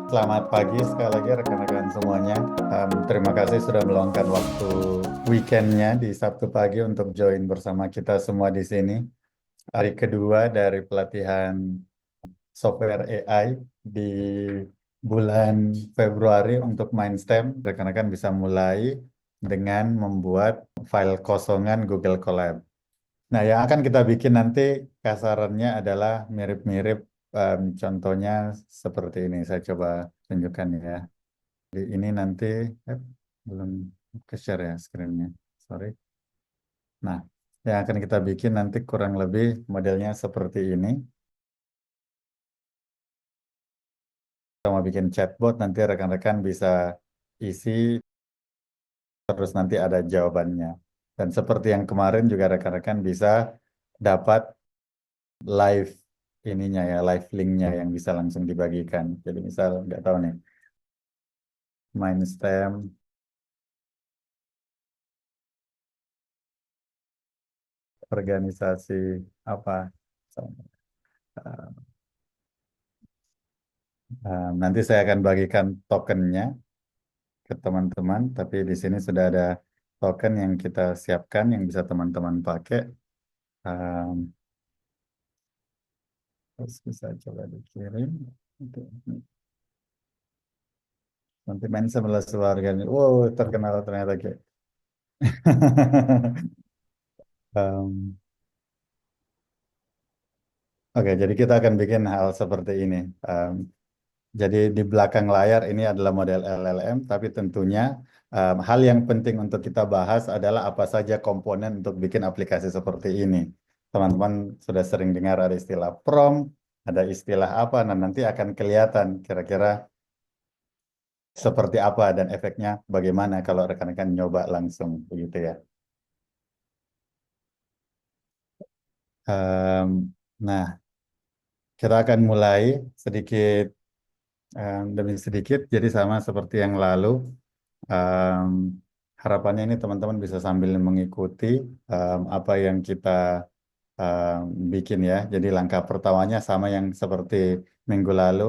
Selamat pagi sekali lagi rekan-rekan semuanya. Terima kasih sudah meluangkan waktu weekendnya di Sabtu pagi untuk join bersama kita semua di sini. Hari kedua dari pelatihan software AI di bulan Februari untuk Mindstem. Rekan-rekan bisa mulai dengan membuat file kosongan Google Colab. Nah, yang akan kita bikin nanti kasarannya adalah mirip-mirip, contohnya seperti ini. Saya coba tunjukkan ya. Jadi ini nanti eh, belum ke share ya screen-nya. Sorry. Nah, yang akan kita bikin nanti kurang lebih modelnya seperti ini. Kita mau bikin chatbot, nanti rekan-rekan bisa isi, terus nanti ada jawabannya. Dan seperti yang kemarin juga rekan-rekan bisa dapat live ininya ya, live linknya yang bisa langsung dibagikan. Jadi misal nggak tahu nih, Mindstem organisasi apa? Nanti saya akan bagikan tokennya ke teman-teman, tapi di sini sudah ada token yang kita siapkan yang bisa teman-teman pakai. Um, Terus bisa coba dikirim. Oke. Nanti main sebelah keluarganya. Wow, terkenal ternyata kayak. Um, Oke, jadi kita akan bikin hal seperti ini. Um, Jadi di belakang layar ini adalah model LLM, tapi tentunya hal yang penting untuk kita bahas adalah apa saja komponen untuk bikin aplikasi seperti ini. Teman-teman sudah sering dengar ada istilah prompt, ada istilah apa, nah nanti akan kelihatan kira-kira seperti apa dan efeknya bagaimana kalau rekan-rekan nyoba langsung, begitu ya. Em, nah, kita akan mulai sedikit demi sedikit, jadi sama seperti yang lalu. Em, Harapannya ini teman-teman bisa sambil mengikuti apa yang kita em, bikin ya. Jadi langkah pertamanya sama yang seperti minggu lalu.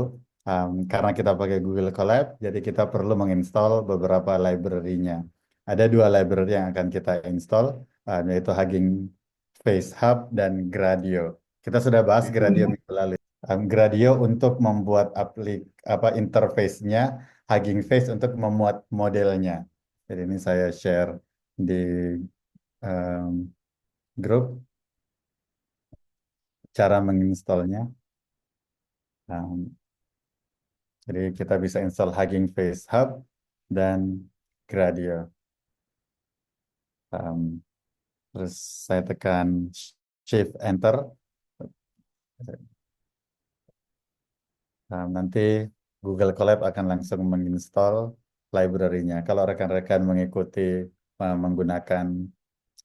Karena kita pakai Google Colab, jadi kita perlu menginstal beberapa library-nya. Ada dua library yang akan kita install, yaitu Hugging Face Hub dan Gradio. Kita sudah bahas Gradio minggu lalu. Gradio untuk membuat apa interface-nya, Hugging Face untuk memuat modelnya. Jadi ini saya share di em, grup cara menginstalnya. Em, jadi kita bisa install Hugging Face Hub dan Gradio. Em, Terus saya tekan Shift Enter. Nanti Google Colab akan langsung menginstal library-nya. Kalau rekan-rekan mengikuti menggunakan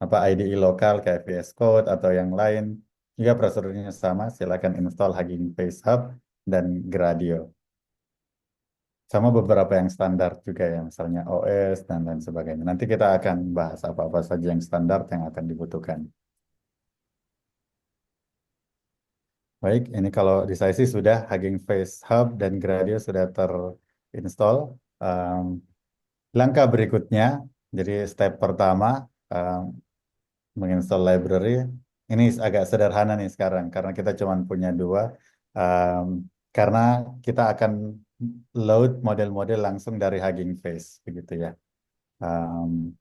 apa IDE lokal kayak VS Code atau yang lain, juga prosedurnya sama, silakan install Hugging Face Hub dan Gradio. Sama beberapa yang standar juga ya, misalnya OS dan lain sebagainya. Nanti kita akan bahas apa-apa saja yang standar yang akan dibutuhkan. Baik, ini kalau di saya sih sudah Hugging Face Hub dan Gradio sudah terinstall. Um, Langkah berikutnya, jadi step pertama, um, menginstall library. Ini agak sederhana nih sekarang, karena kita cuma punya dua. Um, karena kita akan load model-model langsung dari Hugging Face, begitu ya. Um,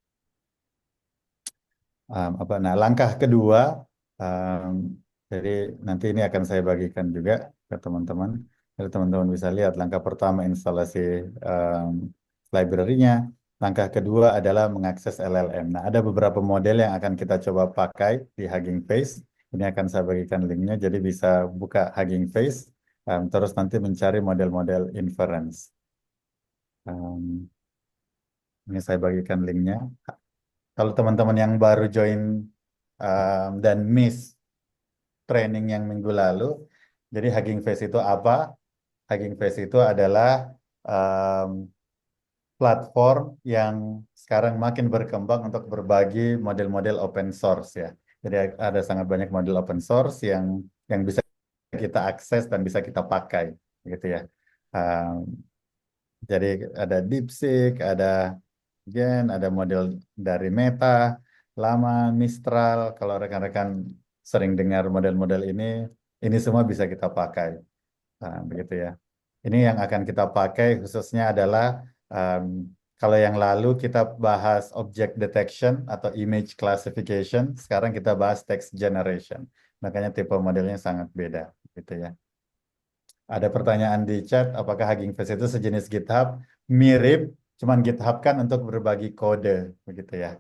Nah, langkah kedua, um, jadi nanti ini akan saya bagikan juga ke teman-teman. Jadi teman-teman bisa lihat langkah pertama instalasi um, library-nya. Langkah kedua adalah mengakses LLM. Nah, ada beberapa model yang akan kita coba pakai di Hugging Face. Ini akan saya bagikan linknya, jadi bisa buka Hugging Face, terus nanti mencari model-model inference. Um, ini saya bagikan linknya. Kalau teman-teman yang baru join dan miss training yang minggu lalu, jadi Hugging Face itu apa? Hugging Face itu adalah um, platform yang sekarang makin berkembang untuk berbagi model-model open source ya. Jadi ada sangat banyak model open source yang bisa kita akses dan bisa kita pakai, gitu ya. Um, Jadi ada DeepSeek, ada Gen, ada model dari Meta, Llama, Mistral. Kalau rekan-rekan sering dengar model-model ini semua bisa kita pakai. Nah, begitu ya. Ini yang akan kita pakai khususnya adalah um, kalau yang lalu kita bahas object detection atau image classification, sekarang kita bahas text generation. Makanya tipe modelnya sangat beda, gitu ya. Ada pertanyaan di chat, apakah Hugging Face itu sejenis GitHub? Mirip, cuman GitHub kan untuk berbagi kode, begitu ya.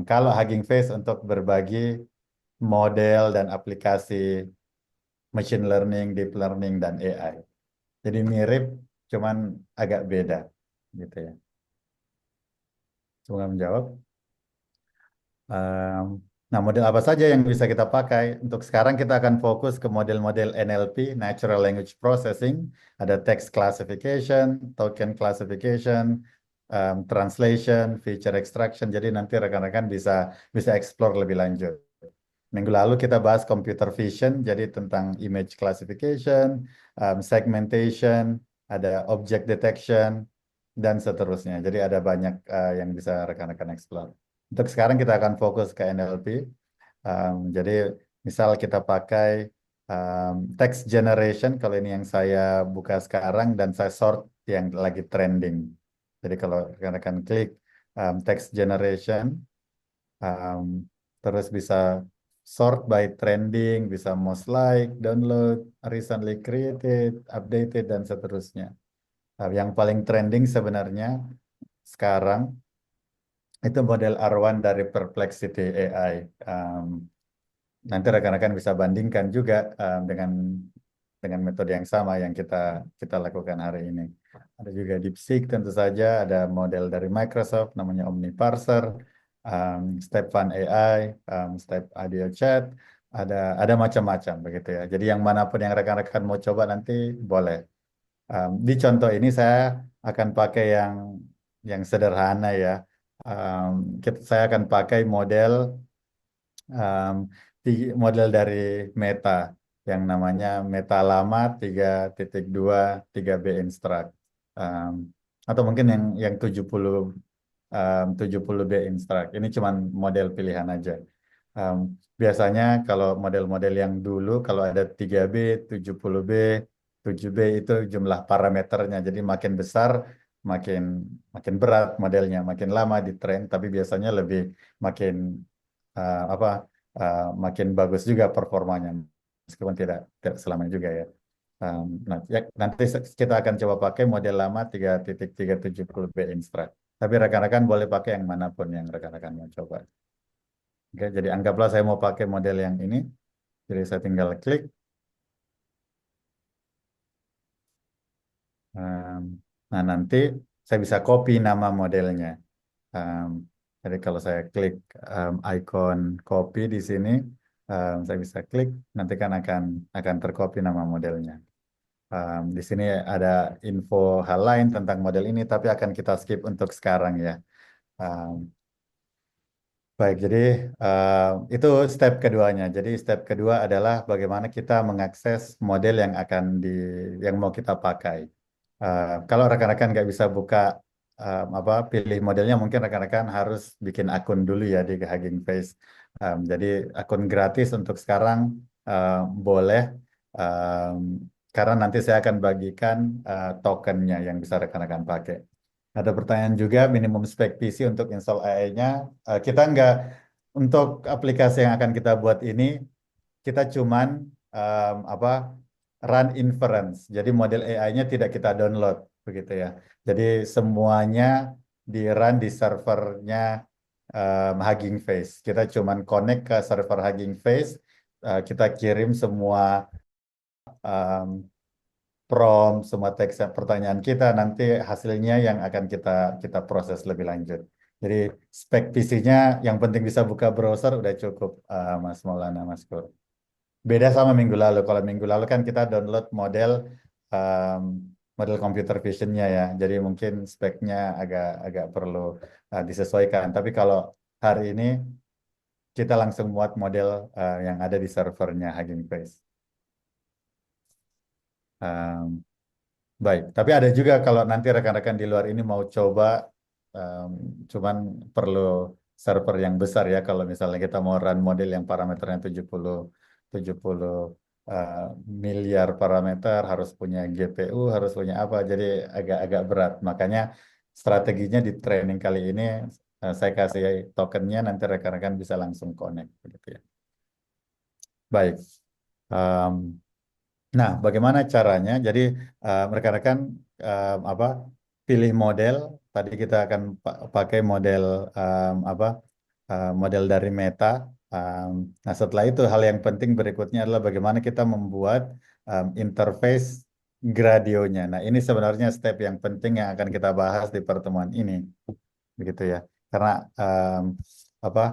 Kalau Hugging Face untuk berbagi model dan aplikasi machine learning, deep learning, dan AI. Jadi mirip, cuman agak beda, gitu ya. Semoga menjawab. Um, nah, model apa saja yang bisa kita pakai? Untuk sekarang kita akan fokus ke model-model NLP, Natural Language Processing, ada text classification, token classification, translation, feature extraction. Jadi nanti rekan-rekan bisa bisa explore lebih lanjut. Minggu lalu kita bahas computer vision, jadi tentang image classification, segmentation, ada object detection, dan seterusnya. Jadi ada banyak yang bisa rekan-rekan explore. Untuk sekarang kita akan fokus ke NLP. Jadi misal kita pakai text generation, kalau ini yang saya buka sekarang dan saya sort yang lagi trending. Jadi kalau rekan-rekan klik text generation, um, terus bisa sort by trending, bisa most like, download, recently created, updated, dan seterusnya. Yang paling trending sebenarnya sekarang itu model R1 dari Perplexity AI. Um, Nanti rekan-rekan bisa bandingkan juga dengan metode yang sama yang kita kita lakukan hari ini. Ada juga DeepSeek tentu saja, ada model dari Microsoft namanya OmniParser, Step1 AI, Step Audio Chat, ada macam-macam begitu ya. Jadi yang manapun yang rekan-rekan mau coba nanti boleh. Di contoh ini saya akan pakai yang sederhana ya. Saya akan pakai um, model dari Meta yang namanya Meta Lama 3.2 3B Instruct. Um, atau mungkin yang 70B Instruct. Ini cuma model pilihan aja. Um, Biasanya kalau model-model yang dulu kalau ada 3B, 70B, 7B itu jumlah parameternya. Jadi makin besar makin makin berat modelnya, makin lama di train, tapi biasanya lebih makin apa makin bagus juga performanya meskipun tidak selamanya juga ya. Nanti kita akan coba pakai model lama 3.370B Instruct. Tapi rekan-rekan boleh pakai yang manapun yang rekan-rekan mau coba. Oke, jadi anggaplah saya mau pakai model yang ini. Jadi saya tinggal klik. Um, nah, nanti saya bisa copy nama modelnya. Um, jadi kalau saya klik icon copy di sini, saya bisa klik, nanti kan akan tercopy nama modelnya. Di sini ada info hal lain tentang model ini, tapi akan kita skip untuk sekarang ya. Um, Baik, jadi itu step keduanya. Jadi step kedua adalah bagaimana kita mengakses model yang mau kita pakai. Kalau rekan-rekan nggak bisa buka pilih modelnya, mungkin rekan-rekan harus bikin akun dulu ya di Hugging Face. Jadi akun gratis untuk sekarang boleh, um, karena nanti saya akan bagikan tokennya yang bisa rekan-rekan pakai. Ada pertanyaan juga minimum spek PC untuk install AI-nya. Kita nggak untuk aplikasi yang akan kita buat ini, kita cuman apa run inference. Jadi model AI-nya tidak kita download begitu ya. Jadi semuanya di run di servernya Hugging Face. Kita cuman connect ke server Hugging Face, kita kirim semua um, prompt, semua teks pertanyaan kita, nanti hasilnya yang akan kita kita proses lebih lanjut. Jadi spek PC-nya yang penting bisa buka browser udah cukup, Mas Maulana, Mas Kur. Beda sama minggu lalu. Kalau minggu lalu kan kita download um, model computer vision-nya ya. Jadi mungkin speknya agak agak perlu disesuaikan. Tapi kalau hari ini kita langsung buat model yang ada di servernya Hugging Face. Um, Baik, tapi ada juga kalau nanti rekan-rekan di luar ini mau coba, em, cuman perlu server yang besar ya. Kalau misalnya kita mau run model yang parameternya 70 eh, miliar parameter, harus punya GPU, harus punya apa, jadi agak-agak berat. Makanya strateginya di training kali ini saya kasih tokennya, nanti rekan-rekan bisa langsung connect, gitu ya. Baik. Em, Nah, bagaimana caranya? Jadi rekan-rekan apa pilih model. Tadi kita akan pakai model apa model dari Meta. Em, nah, setelah itu hal yang penting berikutnya adalah bagaimana kita membuat interface gradionya. Nah, ini sebenarnya step yang penting yang akan kita bahas di pertemuan ini, begitu ya. Karena apa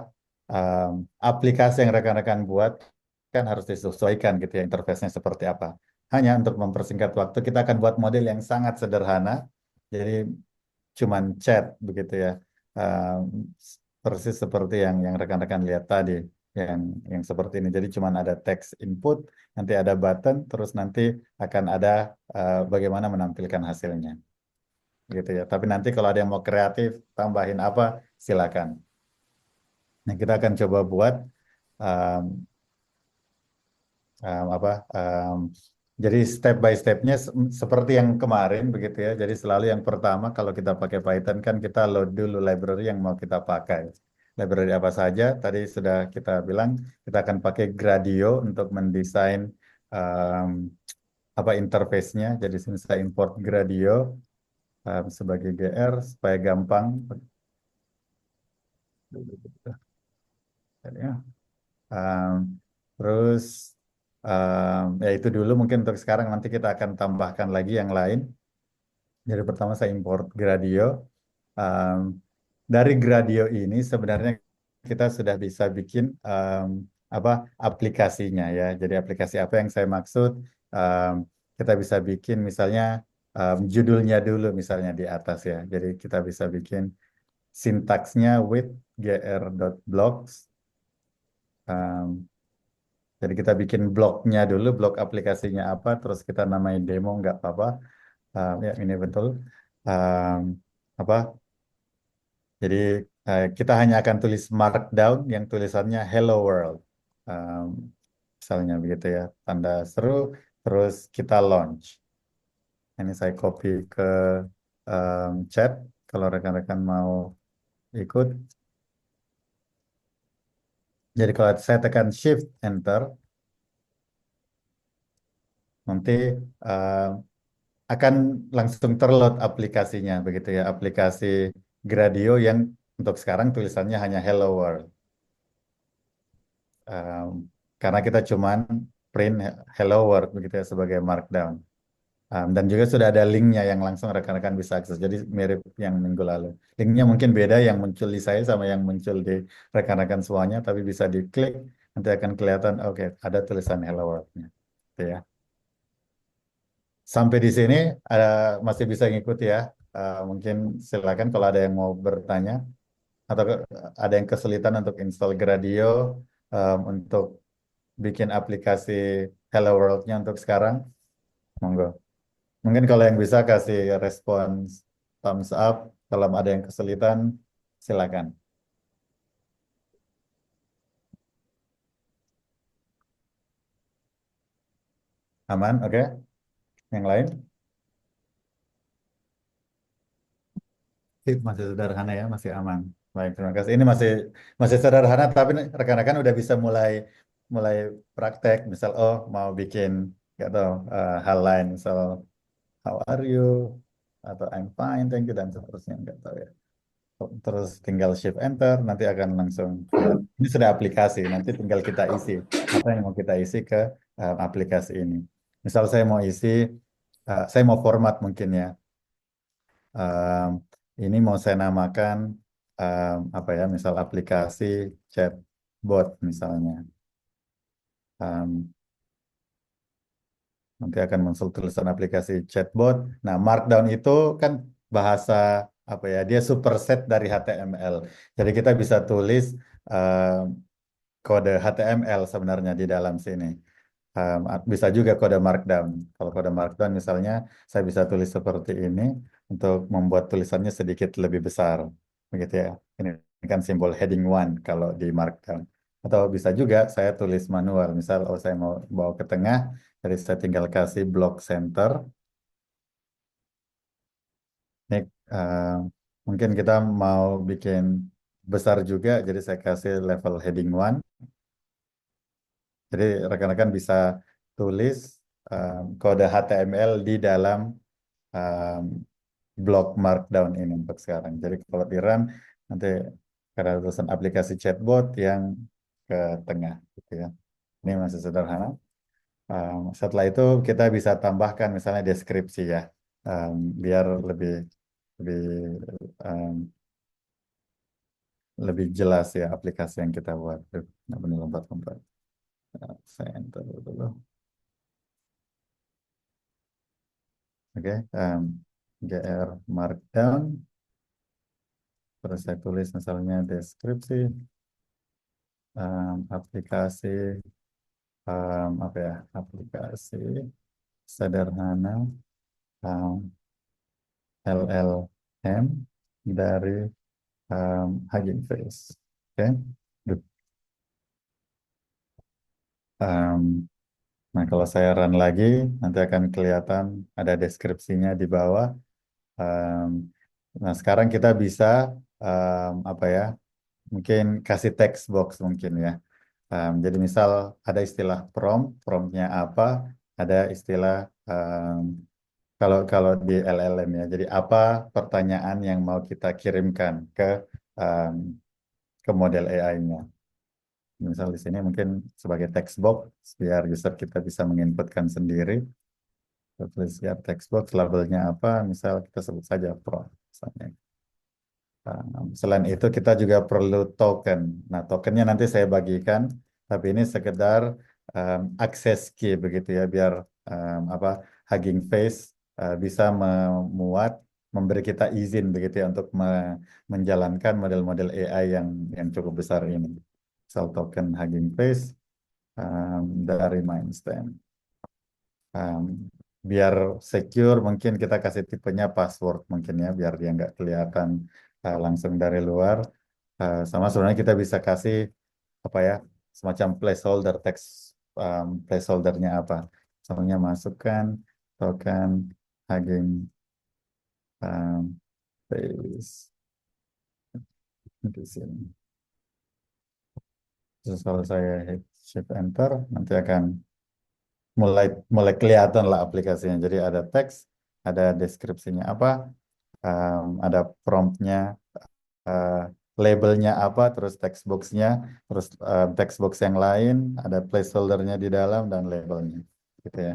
em, aplikasi yang rekan-rekan buat kan harus disesuaikan gitu ya interface-nya seperti apa. Hanya untuk mempersingkat waktu kita akan buat model yang sangat sederhana. Jadi cuman chat begitu ya. Um, Persis seperti yang rekan-rekan lihat tadi yang yang seperti ini. Jadi cuman ada text input, nanti ada button, terus nanti akan ada bagaimana menampilkan hasilnya gitu ya. Tapi nanti kalau ada yang mau kreatif, tambahin apa, silakan. Nah, kita akan coba buat um, apa jadi step by stepnya seperti yang kemarin begitu ya. Jadi selalu yang pertama kalau kita pakai Python kan kita load dulu library yang mau kita pakai. Library apa saja? Tadi sudah kita bilang kita akan pakai Gradio untuk mendesain em, apa interface-nya. Jadi sini saya import Gradio sebagai GR supaya gampang. Ya. Em, Terus ya itu dulu mungkin untuk sekarang, nanti kita akan tambahkan lagi yang lain. Jadi pertama saya import Gradio. Em, dari Gradio ini sebenarnya kita sudah bisa bikin apa aplikasinya ya. Jadi aplikasi apa yang saya maksud? Em, Kita bisa bikin misalnya judulnya dulu misalnya di atas ya. Jadi kita bisa bikin sintaksnya with gr.blocks. Jadi kita bikin bloknya dulu, blok aplikasinya apa, terus kita namai demo nggak apa-apa. Ya ini betul. Um, apa? Jadi kita hanya akan tulis markdown yang tulisannya Hello World. Um, Misalnya begitu ya, tanda seru, terus kita launch. Ini saya copy ke chat. Kalau rekan-rekan mau ikut. Jadi kalau saya tekan Shift Enter, nanti uh, akan langsung terload aplikasinya begitu ya, aplikasi Gradio yang untuk sekarang tulisannya hanya Hello World. Um, karena kita cuman print Hello World begitu ya sebagai markdown. Dan juga sudah ada linknya yang langsung rekan-rekan bisa akses. Jadi mirip yang minggu lalu. Linknya mungkin beda yang muncul di saya sama yang muncul di rekan-rekan semuanya, tapi bisa diklik nanti akan kelihatan oke ada tulisan Hello World-nya. Gitu ya. Sampai di sini masih bisa ngikuti ya. Mungkin silakan kalau ada yang mau bertanya atau ada yang kesulitan untuk install Gradio untuk bikin aplikasi Hello World-nya untuk sekarang, monggo. Mungkin kalau yang bisa kasih respons thumbs up, kalau ada yang kesulitan silakan. Aman, oke? Yang lain? Masih sederhana ya, masih aman. Baik, terima kasih. Ini masih sederhana, tapi rekan-rekan udah bisa mulai mulai praktek. Misal, oh mau bikin, nggak tahu hal lain. Misal, how are you? Atau I'm fine, thank you dan seterusnya. Nggak tahu ya. Terus tinggal shift enter, nanti akan langsung keluar. Ini sudah aplikasi, nanti tinggal kita isi apa yang mau kita isi ke aplikasi ini. Misal saya mau isi, saya mau format mungkin ya. Um, ini mau saya namakan apa ya, misal aplikasi chatbot misalnya. Um, Nanti akan muncul tulisan aplikasi chatbot. Nah, Markdown itu kan bahasa apa ya? Dia superset dari HTML. Jadi kita bisa tulis kode HTML sebenarnya di dalam sini. Bisa juga kode Markdown. Kalau kode Markdown misalnya saya bisa tulis seperti ini untuk membuat tulisannya sedikit lebih besar, begitu ya. Ini kan simbol heading one kalau di Markdown. Atau bisa juga saya tulis manual. Misal, oh saya mau bawa ke tengah, jadi saya tinggal kasih block center. Ini eh, mungkin kita mau bikin besar juga, jadi saya kasih level heading one. Jadi rekan-rekan bisa tulis kode HTML di dalam um, blok Markdown ini untuk sekarang. Jadi kalau di run nanti ada tulisan aplikasi chatbot yang ke tengah, gitu ya. Ini masih sederhana. Setelah itu kita bisa tambahkan misalnya deskripsi ya, biar lebih lebih um, lebih jelas ya aplikasi yang kita buat. Nggak benar lompat-lompat. Saya enter dulu. Oke, GR Markdown. Terus saya tulis misalnya deskripsi, aplikasi, apa ya, aplikasi sederhana, um, LLM dari Hugging Face. Oke. Duh. Um, nah, kalau saya run lagi, nanti akan kelihatan ada deskripsinya di bawah. Um, nah, sekarang kita bisa apa ya? Mungkin kasih text box mungkin ya. Jadi misal ada istilah promptnya apa, ada istilah kalau kalau di LLM ya. Jadi apa pertanyaan yang mau kita kirimkan um, ke model AI-nya. Misal di sini mungkin sebagai text box biar user kita bisa menginputkan sendiri. Kita tulis ya text box labelnya apa, misal kita sebut saja prompt misalnya. Selain itu kita juga perlu token. Nah, tokennya nanti saya bagikan, tapi ini sekedar akses key begitu ya, biar apa Hugging Face bisa memuat, memberi kita izin begitu ya untuk menjalankan model-model AI yang cukup besar ini. Misal token Hugging Face dari Mindstem. Um, Biar secure mungkin kita kasih tipenya password mungkin ya biar dia nggak kelihatan langsung dari luar. Sama sebenarnya kita bisa kasih apa ya semacam placeholder teks placeholdernya apa. Misalnya masukkan token Hugging Face di sini. Terus kalau saya hit shift enter nanti akan mulai mulai kelihatan lah aplikasinya. Jadi ada teks, ada deskripsinya apa, ada promptnya, eh, labelnya apa, terus text boxnya, terus text box yang lain, ada placeholdernya di dalam dan labelnya, gitu ya.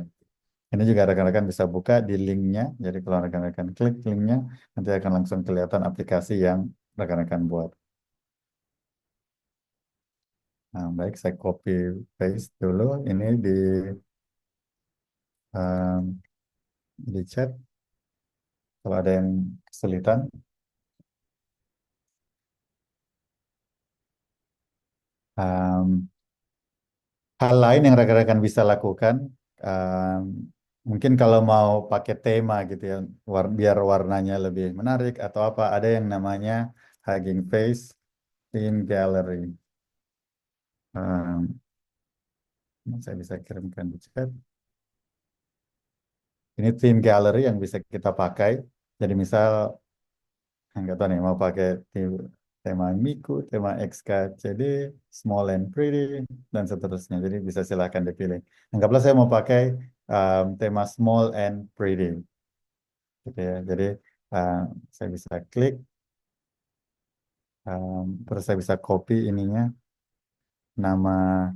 Ini juga rekan-rekan bisa buka di linknya. Jadi kalau rekan-rekan klik linknya, nanti akan langsung kelihatan aplikasi yang rekan-rekan buat. Nah, baik, saya copy paste dulu ini um, di chat. Kalau ada yang kesulitan, um, hal lain yang rekan-rekan bisa lakukan, um, mungkin kalau mau pakai tema gitu ya, biar warnanya lebih menarik atau apa, ada yang namanya Hugging Face Theme Gallery. Um, saya bisa kirimkan di chat. Ini theme gallery yang bisa kita pakai. Jadi misal, nggak tahu nih, mau pakai tema Miku, tema XKCD, small and pretty, dan seterusnya. Jadi bisa silahkan dipilih. Anggaplah saya mau pakai tema small and pretty, gitu ya. Jadi uh, saya bisa klik, terus saya bisa copy ininya, nama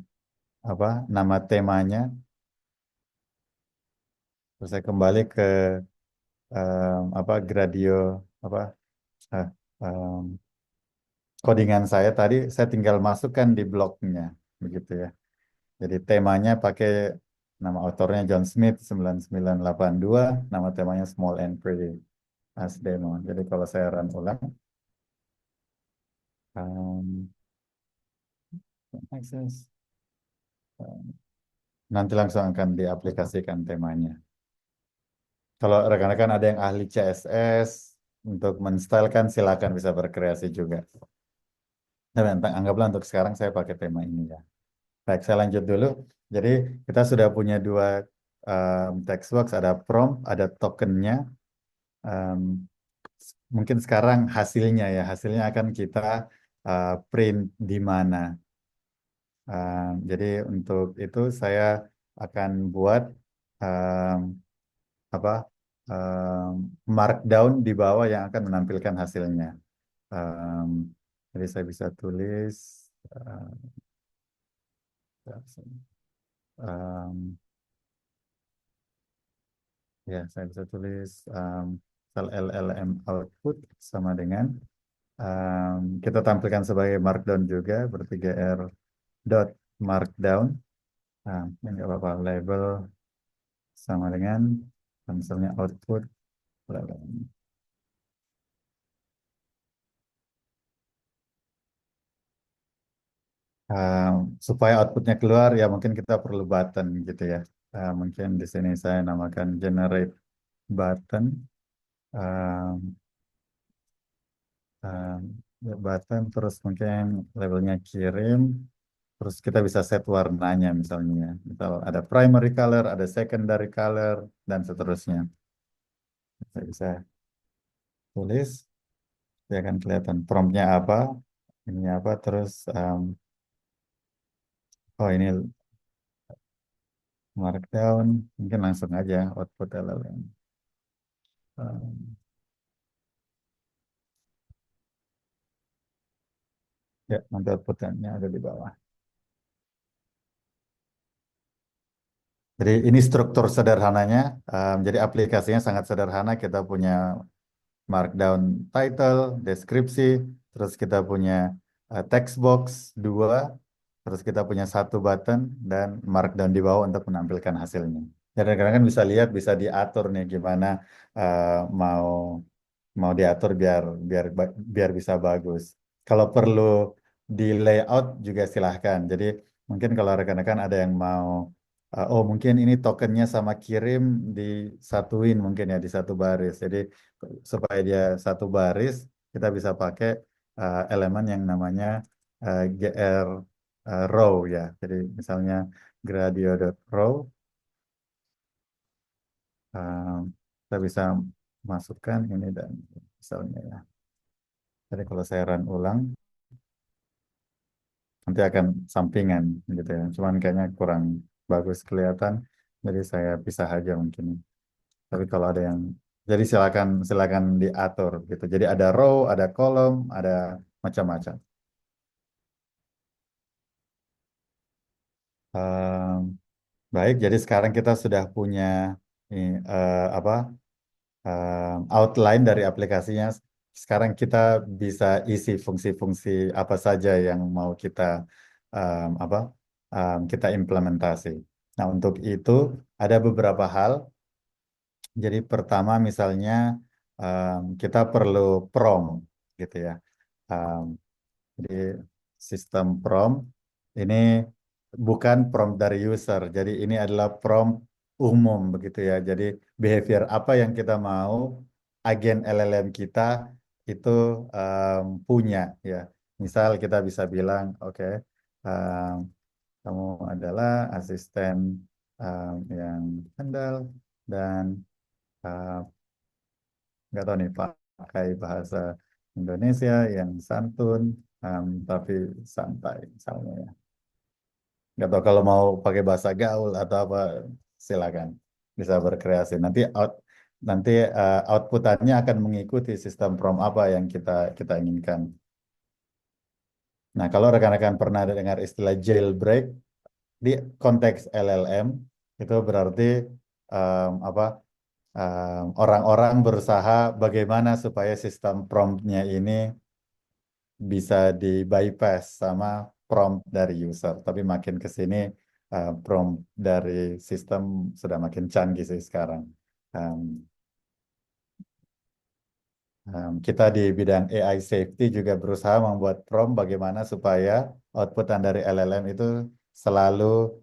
apa, nama temanya, terus saya kembali ke apa Gradio apa eh, um, codingan saya tadi, saya tinggal masukkan di blognya, begitu ya. Jadi temanya pakai nama autornya John Smith 9982, nama temanya Small and Pretty as demo. Jadi kalau saya run ulang, um, access, nanti langsung akan diaplikasikan temanya. Kalau rekan-rekan ada yang ahli CSS untuk menstylekan, silakan bisa berkreasi juga. Tapi anggaplah untuk sekarang saya pakai tema ini ya. Baik, saya lanjut dulu. Jadi kita sudah punya dua textbox, ada prompt, ada tokennya. Um, Mungkin sekarang hasilnya ya, hasilnya akan kita print di mana. Jadi untuk itu saya akan buat um, apa markdown di bawah yang akan menampilkan hasilnya. Um, jadi saya bisa tulis, uh, um, ya saya bisa tulis sel LLM output sama dengan kita tampilkan sebagai markdown juga berarti gr dot markdown. Ini nggak apa-apa, label sama dengan misalnya output. Supaya outputnya keluar ya mungkin kita perlu button gitu ya. Mungkin di sini saya namakan generate button. Um, um, Button terus mungkin labelnya kirim. Terus kita bisa set warnanya misalnya. Misal ada primary color, ada secondary color, dan seterusnya. Saya bisa tulis, dia akan kelihatan promptnya apa, ini apa, terus oh ini markdown, mungkin langsung aja output LLM. Um, ya, nanti outputnya ada di bawah. Jadi ini struktur sederhananya. Jadi aplikasinya sangat sederhana. Kita punya markdown title, deskripsi, terus kita punya text box dua, terus kita punya satu button dan markdown di bawah untuk menampilkan hasilnya. Jadi kadang-kadang kan bisa lihat, bisa diatur nih gimana eh, mau mau diatur biar biar biar bisa bagus. Kalau perlu di layout juga silahkan. Jadi mungkin kalau rekan-rekan ada yang mau oh mungkin ini tokennya sama kirim disatuin mungkin ya di satu baris. Jadi supaya dia satu baris kita bisa pakai elemen yang namanya gr row ya. Jadi misalnya gradio.row kita bisa masukkan ini dan misalnya ya. Jadi kalau saya run ulang nanti akan sampingan gitu ya. Cuman kayaknya kurang bagus kelihatan. Jadi saya pisah aja mungkin. Tapi kalau ada yang jadi silakan silakan diatur gitu. Jadi ada row, ada kolom, ada macam-macam. Ehm, Baik, jadi sekarang kita sudah punya ini, apa outline dari aplikasinya. Sekarang kita bisa isi fungsi-fungsi apa saja yang mau kita apa kita implementasi. Nah, untuk itu ada beberapa hal. Jadi pertama misalnya kita perlu prompt gitu ya. Um, jadi sistem prompt ini bukan prompt dari user. Jadi ini adalah prompt umum begitu ya. Jadi behavior apa yang kita mau agen LLM kita itu punya ya. Misal kita bisa bilang, oke, kamu adalah asisten yang handal dan uh, nggak tahu nih pakai bahasa Indonesia yang santun tapi santai misalnya ya. Nggak tahu kalau mau pakai bahasa gaul atau apa silakan bisa berkreasi. Nanti outputannya akan mengikuti sistem prompt apa yang kita kita inginkan. Nah, kalau rekan-rekan pernah dengar istilah jailbreak di konteks LLM itu berarti apa orang-orang berusaha bagaimana supaya sistem promptnya ini bisa di bypass sama prompt dari user. Tapi makin ke sini prompt dari sistem sudah makin canggih sih sekarang. Um, kita di bidang AI safety juga berusaha membuat prompt bagaimana supaya outputan dari LLM itu selalu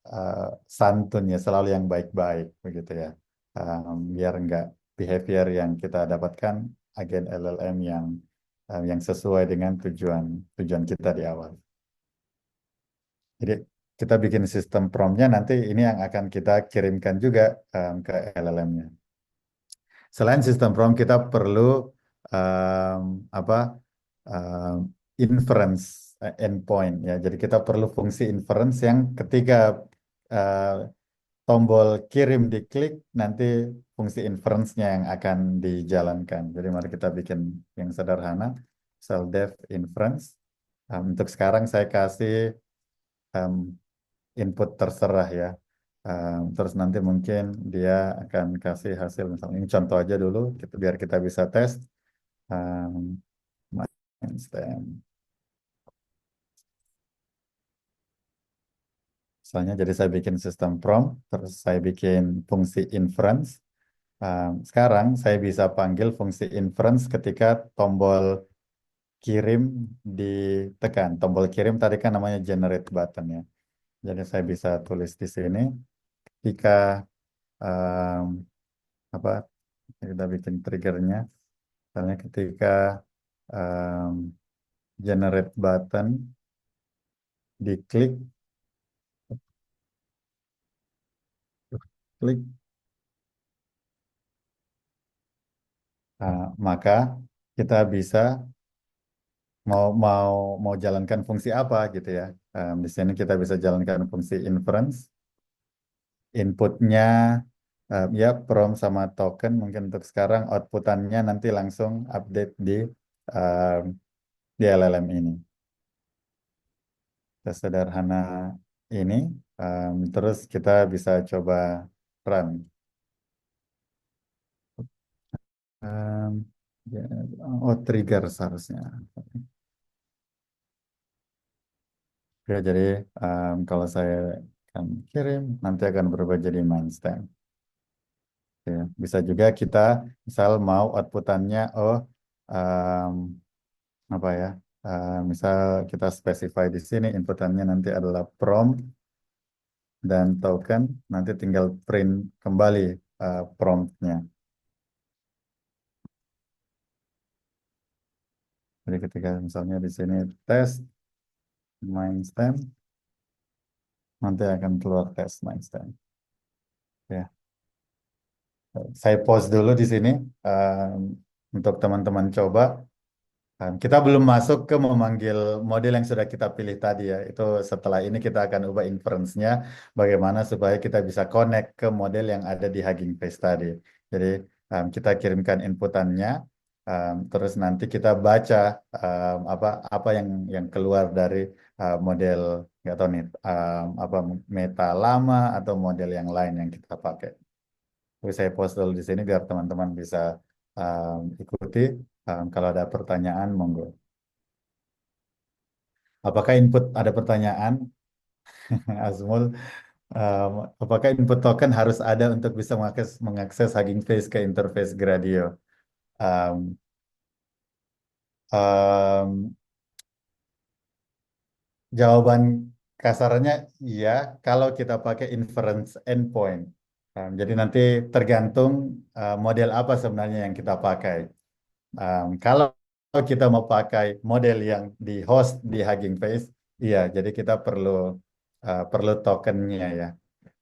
eh, santun ya, selalu yang baik-baik begitu ya. Biar nggak behavior yang kita dapatkan agen LLM yang sesuai dengan tujuan tujuan kita di awal. Jadi kita bikin sistem promptnya nanti ini yang akan kita kirimkan juga ke LLM-nya. Selain sistem prompt kita perlu em, apa em, inference endpoint ya. Jadi kita perlu fungsi inference yang ketika eh, tombol kirim diklik nanti fungsi inference-nya yang akan dijalankan. Jadi mari kita bikin yang sederhana, cell dev inference. Untuk sekarang saya kasih em, input terserah ya. Terus nanti mungkin dia akan kasih hasil misalnya ini contoh aja dulu biar kita bisa tes. Um, Mindstand. Misalnya jadi saya bikin sistem prompt, terus saya bikin fungsi inference. Sekarang saya bisa panggil fungsi inference ketika tombol kirim ditekan. Tombol kirim tadi kan namanya generate button ya. Jadi saya bisa tulis di sini ketika um, apa kita bikin triggernya. Misalnya ketika um, generate button diklik, klik, maka kita bisa mau mau mau jalankan fungsi apa gitu ya. Di sini kita bisa jalankan fungsi inference, inputnya ya prompt sama token mungkin untuk sekarang outputannya nanti langsung update um, di LLM ini. Sesederhana ini, terus kita bisa coba run. Um, ya, oh, trigger seharusnya. Ya, jadi kalau saya akan kirim, nanti akan berubah jadi timestamp. Ya, bisa juga kita misal mau outputannya, oh um, apa ya, misal kita specify di sini inputannya nanti adalah prompt dan token, nanti tinggal print kembali promptnya. Jadi ketika misalnya di sini test timestamp, nanti akan keluar test timestamp. Ya. Saya pause dulu di sini um, untuk teman-teman coba. Kita belum masuk ke memanggil model yang sudah kita pilih tadi ya. Itu setelah ini kita akan ubah inference-nya bagaimana supaya kita bisa connect ke model yang ada di Hugging Face tadi. Jadi kita kirimkan inputannya, terus nanti kita baca apa yang keluar dari model nggak tahu nih apa meta lama atau model yang lain yang kita pakai. Tapi saya post dulu di sini biar teman-teman bisa ikuti. Kalau ada pertanyaan, monggo. Apakah input ada pertanyaan, Azmul? Um, apakah input token harus ada untuk bisa mengakses Hugging Face ke interface Gradio? Um, um, Jawaban kasarnya iya kalau kita pakai inference endpoint. Jadi nanti tergantung model apa sebenarnya yang kita pakai. Kalau kita mau pakai model yang di host di Hugging Face, iya, jadi kita perlu tokennya ya.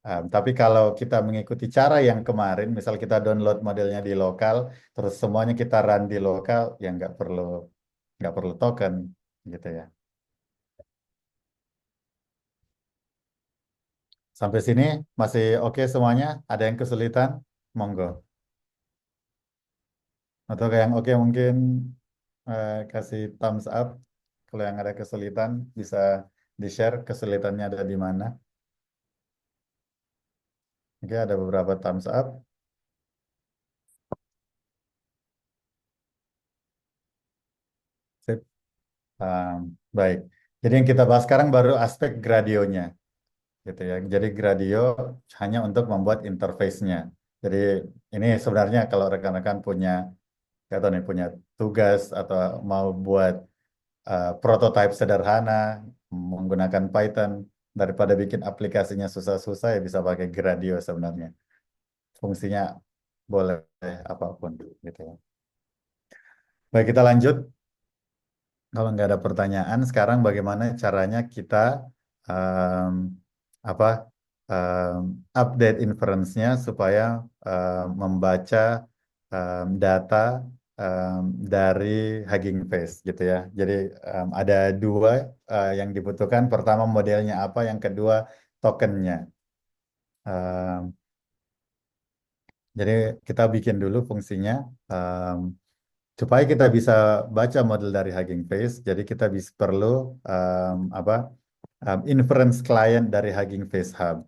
Tapi kalau kita mengikuti cara yang kemarin, misal kita download modelnya di lokal, terus semuanya kita run di lokal, ya nggak perlu token gitu ya. Sampai sini masih oke semuanya? Ada yang kesulitan? Monggo. Atau yang oke mungkin kasih thumbs up. Kalau yang ada kesulitan bisa di-share kesulitannya ada di mana. Oke, ada beberapa thumbs up. Sip. Baik. Jadi yang kita bahas sekarang baru aspek gradionya, gitu ya. Jadi gradio hanya untuk membuat interface-nya. Jadi ini sebenarnya kalau rekan-rekan punya, atau nih punya tugas atau mau buat prototipe sederhana menggunakan Python, Daripada bikin aplikasinya susah-susah ya bisa pakai Gradio sebenarnya. Fungsinya boleh apapun gitu ya. Baik, kita lanjut. Kalau nggak ada pertanyaan, sekarang bagaimana caranya kita em, apa em, update inference-nya supaya membaca data em, dari Hugging Face gitu ya. Jadi ada dua yang dibutuhkan. Pertama modelnya apa, yang kedua tokennya. Em, jadi kita bikin dulu fungsinya. em, Supaya kita bisa baca model dari Hugging Face, jadi kita bisa perlu apa inference client dari Hugging Face Hub.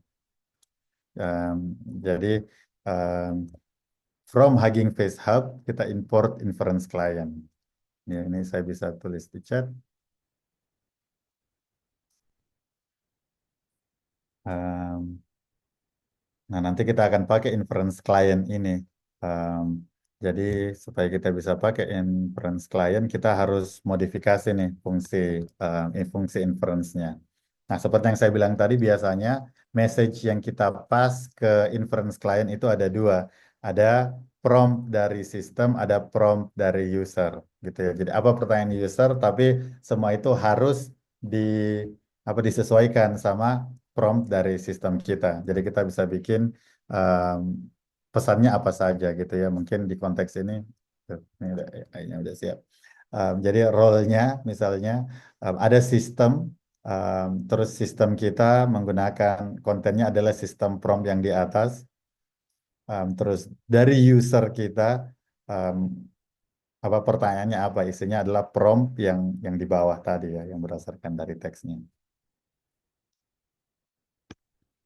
Um, jadi um, from Hugging Face Hub kita import inference client. Ya, ini saya bisa tulis di chat. Um, Nah, nanti kita akan pakai inference client ini. Um, jadi supaya kita bisa pakai inference client, kita harus modifikasi nih fungsi inference-nya. Nah, seperti yang saya bilang tadi, biasanya message yang kita pas ke inference client itu ada dua. Ada prompt dari sistem, ada prompt dari user, gitu ya. Jadi apa pertanyaan user, tapi semua itu harus di disesuaikan sama prompt dari sistem kita. Jadi kita bisa bikin um, pesannya apa saja gitu ya. Mungkin di konteks ini udah, kayaknya udah siap. Jadi role-nya misalnya ada sistem, terus sistem kita menggunakan kontennya adalah sistem prompt yang di atas. Terus dari user kita um, apa pertanyaannya apa isinya adalah prompt yang di bawah tadi ya, yang berdasarkan dari teksnya.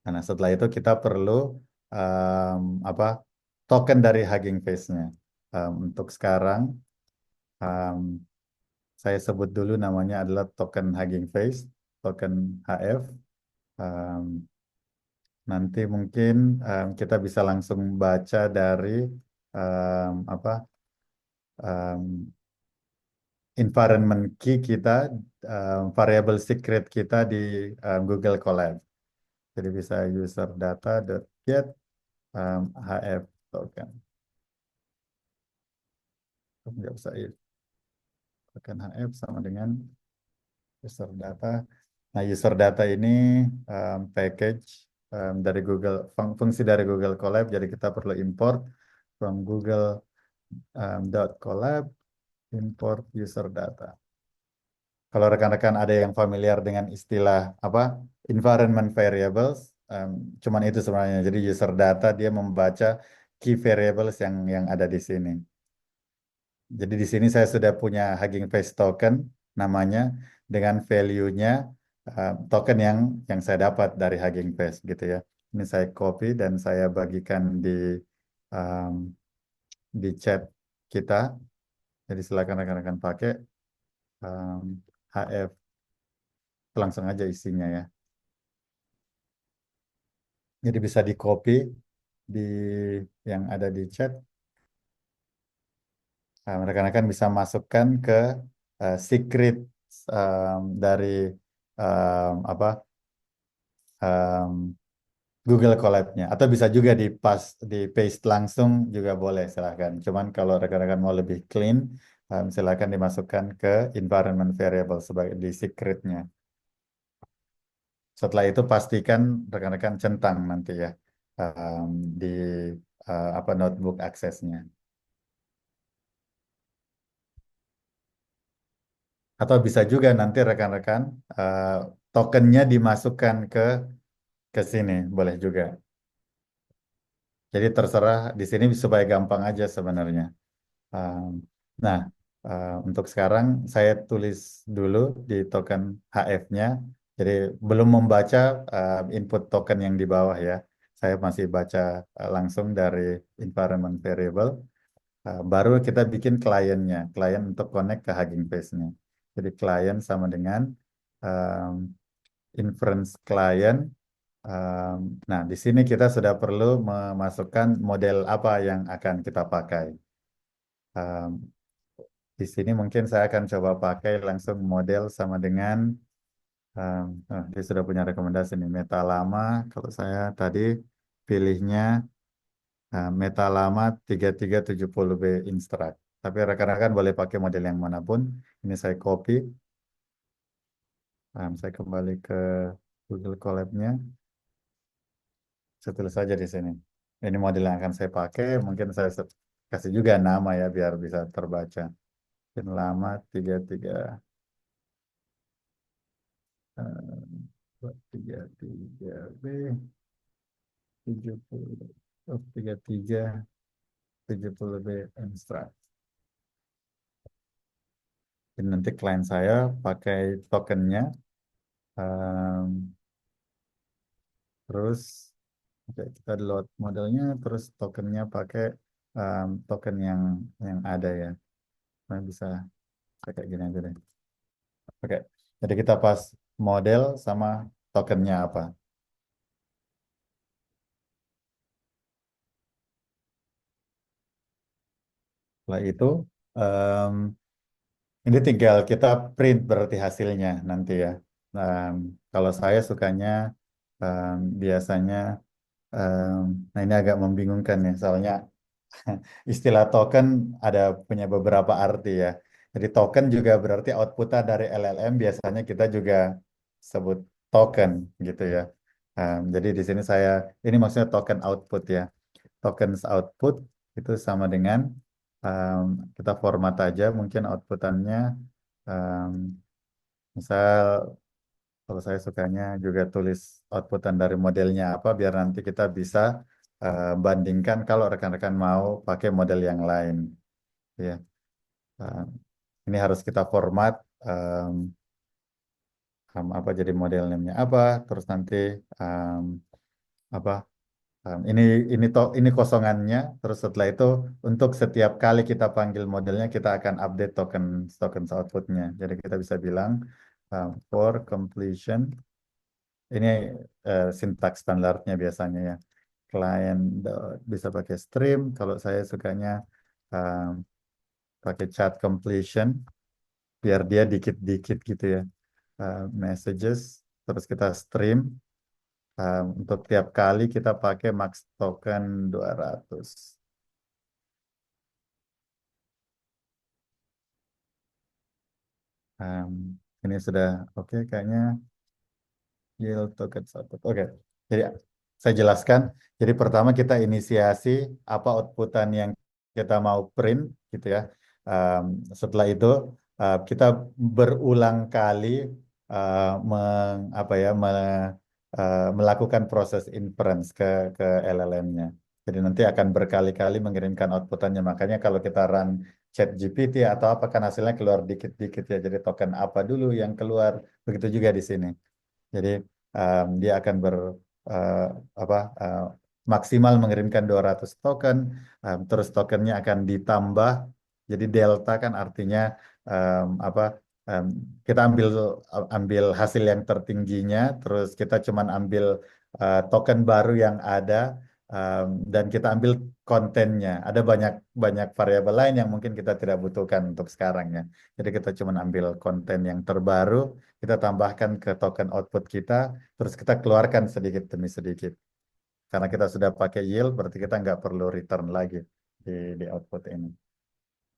Nah, setelah itu kita perlu em, apa token dari Hugging Face-nya. Untuk sekarang em, saya sebut dulu namanya adalah token Hugging Face, token HF. Em, Nanti mungkin kita bisa langsung baca dari apa em, environment key kita, variable secret kita di Google Colab. Jadi bisa user data.get HF token. Nggak usah token HF sama dengan user data. Nah, user data ini package dari Google, fungsi dari Google Colab. Jadi kita perlu import from Google .colab import user data. Kalau rekan-rekan ada yang familiar dengan istilah apa environment variables, cuman itu sebenarnya. Jadi user data dia membaca key variables yang ada di sini. Jadi di sini saya sudah punya Hugging Face token namanya dengan value-nya token yang saya dapat dari Hugging Face gitu ya. Ini saya copy dan saya bagikan um, di chat kita. Jadi silakan rekan-rekan pakai um, HF langsung aja isinya ya. Jadi bisa di copy di yang ada di chat. Rekan-rekan bisa masukkan ke secret dari apa um, Google Colab-nya atau bisa juga di paste langsung juga boleh silahkan. Cuman kalau rekan-rekan mau lebih clean silahkan dimasukkan ke environment variable sebagai di secret-nya. Setelah itu pastikan rekan-rekan centang nanti ya um, di apa notebook aksesnya. Atau bisa juga nanti rekan-rekan uh, tokennya dimasukkan ke sini boleh juga. Jadi terserah di sini supaya gampang aja sebenarnya. Um, nah, untuk sekarang saya tulis dulu di token HF-nya. Jadi belum membaca input token yang di bawah ya. Saya masih baca langsung dari environment variable. Baru kita bikin kliennya, klien untuk connect ke Hugging Face-nya. Jadi klien sama dengan um, inference client. Um, nah, di sini kita sudah perlu memasukkan model apa yang akan kita pakai. Um, di sini mungkin saya akan coba pakai langsung model sama dengan Dia sudah punya rekomendasi nih. Meta lama, kalau saya tadi pilihnya Meta lama 3370B Instruct. Tapi rekan-rekan boleh pakai model yang manapun. Ini saya copy. Saya kembali ke Google Colab-nya. Saya tulis saja di sini. Ini model yang akan saya pakai. Mungkin saya kasih juga nama ya biar bisa terbaca. Mungkin lama 33 33B 70 33 70B Instruct. Jadi nanti klien saya pakai tokennya. em, Terus oke, kita load modelnya, terus tokennya pakai token yang ada ya. Nah, bisa kayak gini aja deh. Oke, jadi kita pas model sama tokennya apa. Setelah itu, em, ini tinggal kita print berarti hasilnya nanti ya. Em, Kalau saya sukanya biasanya, em, nah ini agak membingungkan ya, soalnya istilah token ada punya beberapa arti ya. Jadi token juga berarti outputnya dari LLM biasanya kita juga sebut token gitu ya. Jadi di sini saya ini maksudnya token output ya. Tokens output itu sama dengan em, kita format aja mungkin outputannya, em, misal kalau saya sukanya juga tulis outputan dari modelnya apa biar nanti kita bisa bandingkan kalau rekan-rekan mau pakai model yang lain ya. Eh, ini harus kita format em, apa jadi model name-nya apa terus nanti em, apa ini kosongannya terus setelah itu untuk setiap kali kita panggil modelnya kita akan update token outputnya jadi kita bisa bilang for completion ini sintaks standarnya biasanya ya client bisa pakai stream kalau saya sukanya em, pakai chat completion biar dia dikit-dikit gitu ya. Messages terus kita stream. Untuk tiap kali kita pakai max token 200. Um, ini sudah oke kayaknya yield token satu. Oke. Jadi saya jelaskan. Jadi pertama kita inisiasi apa outputan yang kita mau print gitu ya. Um, Setelah itu kita berulang kali melakukan proses inference ke LLM-nya. Jadi nanti akan berkali-kali mengirimkan outputannya. Makanya kalau kita run chat GPT atau apa kan hasilnya keluar dikit-dikit ya. Jadi token apa dulu yang keluar. Begitu juga di sini. Jadi dia akan eh, apa eh, maksimal mengirimkan 200 token, terus tokennya akan ditambah. Jadi delta kan artinya apa em, kita ambil hasil yang tertingginya, terus kita cuman ambil token baru yang ada dan kita ambil kontennya. Ada banyak banyak variabel lain yang mungkin kita tidak butuhkan untuk sekarang ya. Jadi kita cuman ambil konten yang terbaru kita tambahkan ke token output kita, terus kita keluarkan sedikit demi sedikit. Karena kita sudah pakai yield, berarti kita nggak perlu return lagi di output ini.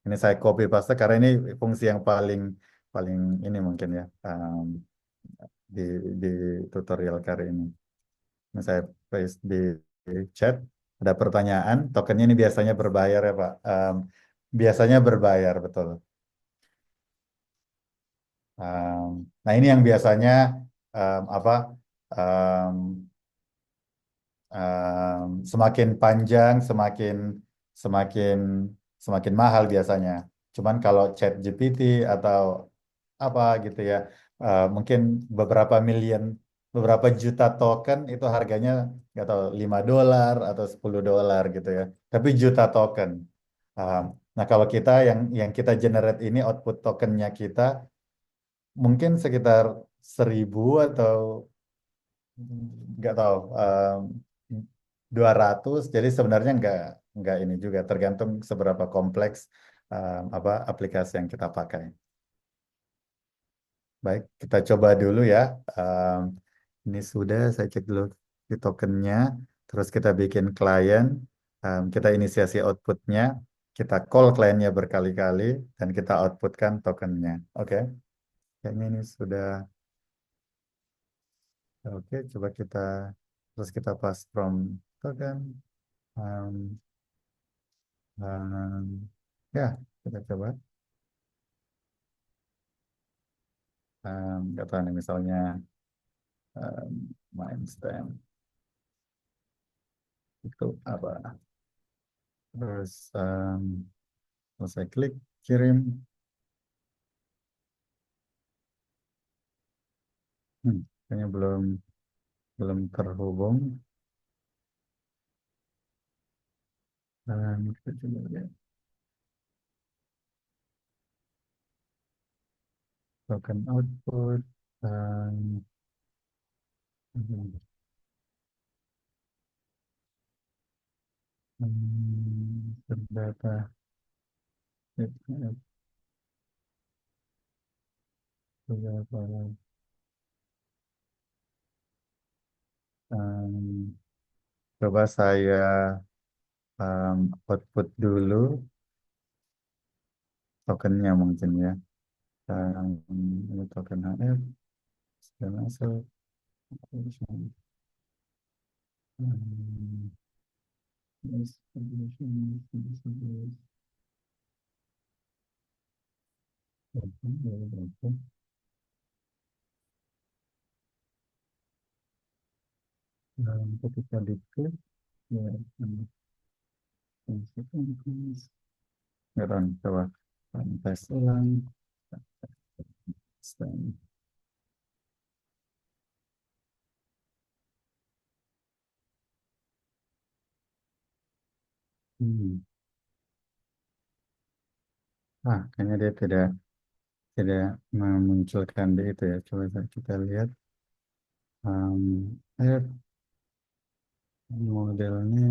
Ini saya copy paste karena ini fungsi yang paling paling ini mungkin ya di di tutorial kali ini. Ini saya paste di chat. Ada pertanyaan, tokennya ini biasanya berbayar ya Pak. Biasanya berbayar betul. Nah ini yang biasanya apa? em, Semakin panjang, semakin semakin mahal biasanya. Cuman kalau Chat GPT atau apa gitu ya, mungkin beberapa million, beberapa juta token itu harganya nggak tahu $5 atau $10 gitu ya. Tapi juta token. Um, nah kalau kita yang kita generate ini output tokennya kita mungkin sekitar 1.000 atau nggak tahu 200 jadi sebenarnya nggak ini juga tergantung seberapa kompleks apa aplikasi yang kita pakai. Baik, kita coba dulu ya. Em, ini sudah, saya cek dulu di tokennya. Terus kita bikin klien, kita inisiasi outputnya, kita call kliennya berkali-kali, dan kita outputkan tokennya. Oke, kayaknya ini sudah oke. Coba kita terus kita pass from token. Em, ya, kita coba. Nggak tahu nih, misalnya Mindstamp itu apa? Terus terus saya klik kirim. Kayaknya belum belum terhubung. Kita coba lihat token output. Um, Terdata beberapa. Um, Coba saya output dulu tokennya mungkin ya. Ini token HF sudah masuk. Um, ketika diklik ya, nggak tahu nih, coba tes ulang. Hmm. Kayaknya dia tidak tidak memunculkan di itu ya. Coba kita lihat app modelnya.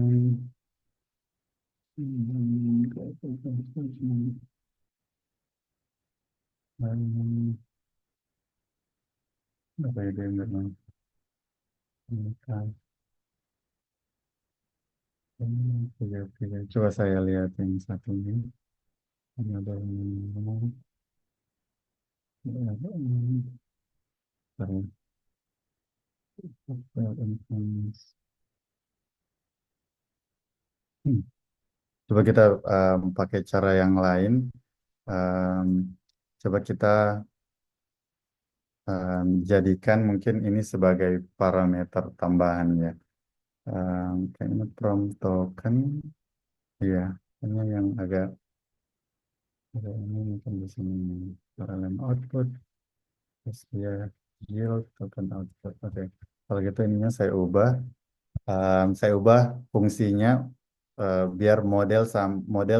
Apa ya dia nggak menemukan. Tiga, tiga. Coba saya lihat yang satu ini. Modelnya. Hmm. Coba kita pakai cara yang lain. Em, Coba kita jadikan mungkin ini sebagai parameter tambahan ya. Kayaknya prompt token, ya, ini yang agak ini mungkin di sini parallel output, terus dia yield token output. Oke, kalau gitu ininya saya ubah fungsinya biar model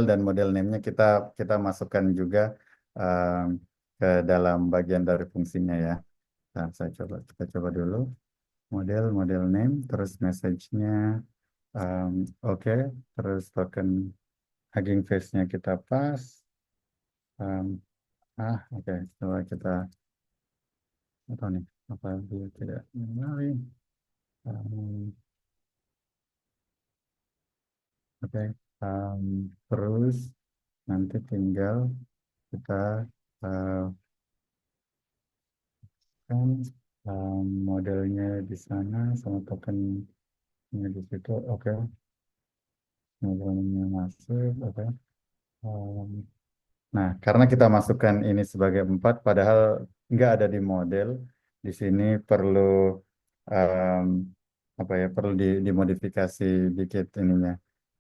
dan model name-nya kita kita masukkan juga em, ke dalam bagian dari fungsinya ya. Nah, kita coba dulu model name, terus message-nya oke, terus token Hugging Face-nya kita pas. Em, oke, coba kita atau nih apa dia tidak mengenali. Em, oke, terus nanti tinggal kita eh, kan modelnya di sana sama tokennya di situ. Oke, modelnya masuk. Oke. Em, Nah, karena kita masukkan ini sebagai 4, padahal nggak ada di model, di sini perlu em, apa ya? Perlu dimodifikasi dikit ininya.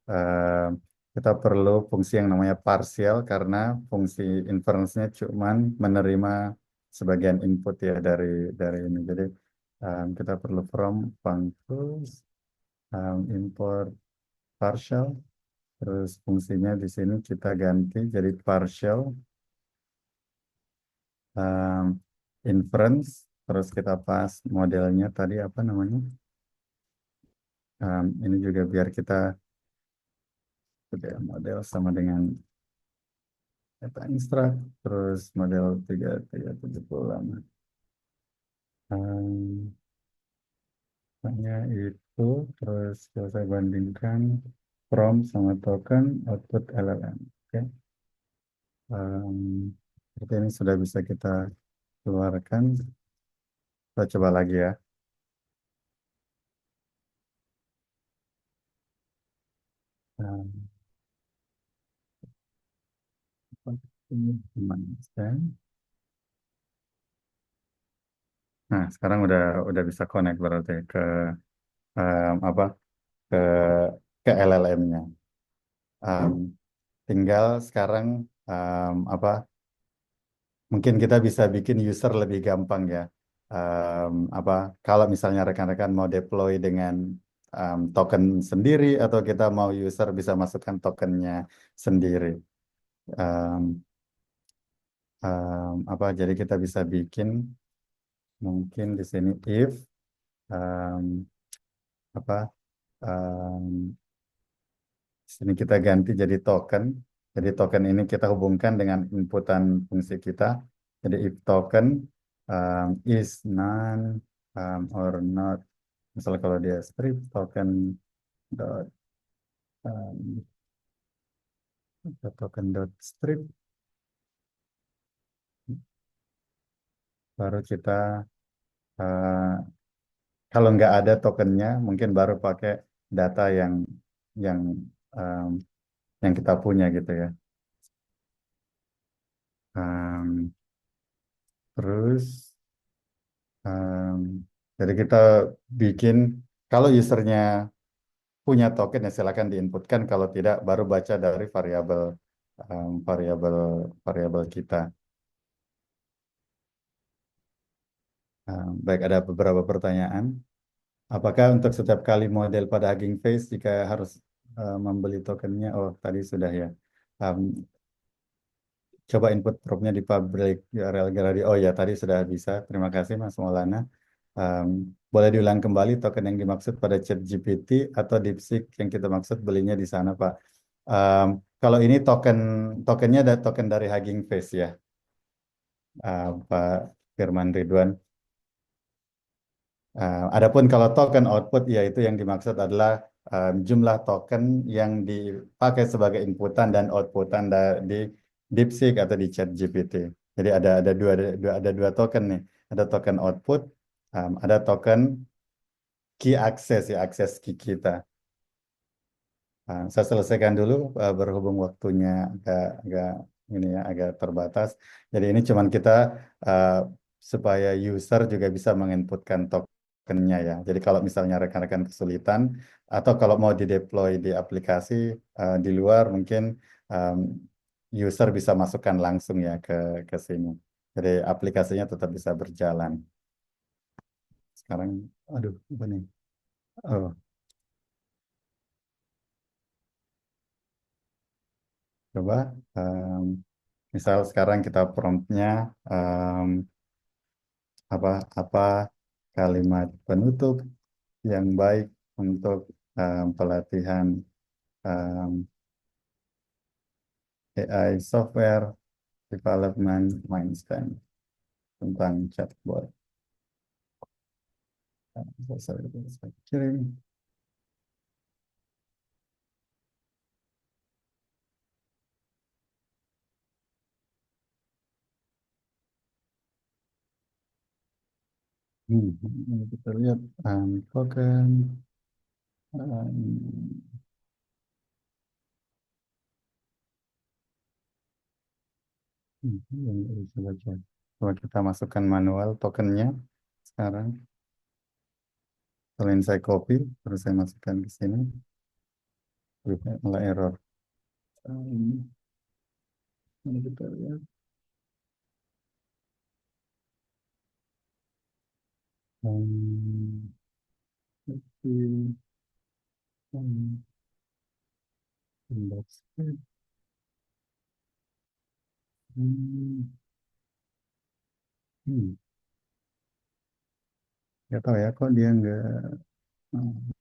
Em, Kita perlu fungsi yang namanya partial karena fungsi inference-nya cuman menerima sebagian input ya dari ini. Jadi kita perlu from functions import partial. Terus fungsinya di sini kita ganti jadi partial um, inference, terus kita pas modelnya tadi apa namanya. Ini juga biar kita udah model sama dengan data instruct, terus model 3378. Um, Hanya itu, terus kalau saya bandingkan prompt sama token, output LLM. Oke. Um, Seperti ini sudah bisa kita keluarkan. Kita coba lagi ya. Um, ini teman saya. Nah, sekarang udah bisa connect berarti ke apa ke LLM-nya. Tinggal sekarang apa mungkin kita bisa bikin user lebih gampang ya. Apa kalau misalnya rekan-rekan mau deploy dengan token sendiri atau kita mau user bisa masukkan tokennya sendiri. Em, Apa jadi kita bisa bikin mungkin di sini if em, apa em, di sini kita ganti jadi token. Jadi token ini kita hubungkan dengan inputan fungsi kita. Jadi if token is none or not. Misalnya kalau dia strip token dot um, token dot strip, baru kita uh, kalau nggak ada tokennya, mungkin baru pakai data yang um, yang kita punya gitu ya. Um, Terus Um, jadi kita bikin kalau usernya punya token ya silakan diinputkan. Kalau tidak baru baca dari variabel variabel variabel kita. Baik ada beberapa pertanyaan. Apakah untuk setiap kali model pada Hugging Face jika harus membeli tokennya? Oh tadi sudah ya. Um, Coba input promptnya di public URL gallery. Oh ya tadi sudah bisa. Terima kasih Mas Maulana. Um, Boleh diulang kembali token yang dimaksud pada ChatGPT atau DeepSeek yang kita maksud belinya di sana, Pak. Um, Kalau ini tokennya ada token dari Hugging Face ya, Pak Firman Ridwan. Adapun kalau token output, yaitu yang dimaksud adalah jumlah token yang dipakai sebagai inputan dan outputan di DeepSeek atau di ChatGPT. Jadi ada dua token nih. Ada token output, ada token key access ya akses key kita. Saya selesaikan dulu berhubung waktunya agak ini ya agak terbatas. Jadi ini cuman kita uh, supaya user juga bisa menginputkan tokennya ya. Jadi kalau misalnya rekan-rekan kesulitan atau kalau mau dideploy di aplikasi di luar mungkin um, user bisa masukkan langsung ya ke sini. Jadi aplikasinya tetap bisa berjalan. Sekarang, aduh, apa nih? Oh, coba. um, Misal sekarang kita promptnya em, apa apa kalimat penutup yang baik untuk pelatihan em, AI software development Mindstand tentang chatbot. Saya kirim. Ini kita lihat token em, yang bisa baca. Coba kita masukkan manual tokennya sekarang. Selain saya copy, terus saya masukkan ke sini. Malah error. Em, Ini kita lihat. Hmm, seperti, hmm, inbox. Hmm, hmm, nggak tahu ya kok dia nggak hmm,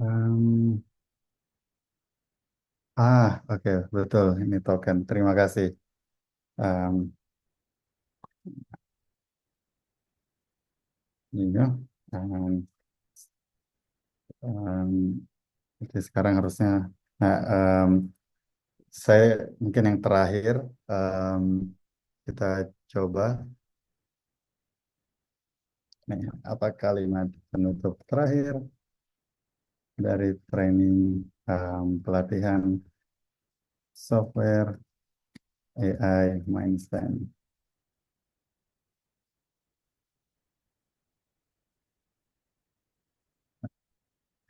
Um, oke, betul. Ini token. Terima kasih. Um, iya. Um, um, oke, sekarang harusnya. Nah, saya mungkin yang terakhir um, kita coba nih, apa kalimat penutup terakhir dari training pelatihan software AI Mindstand.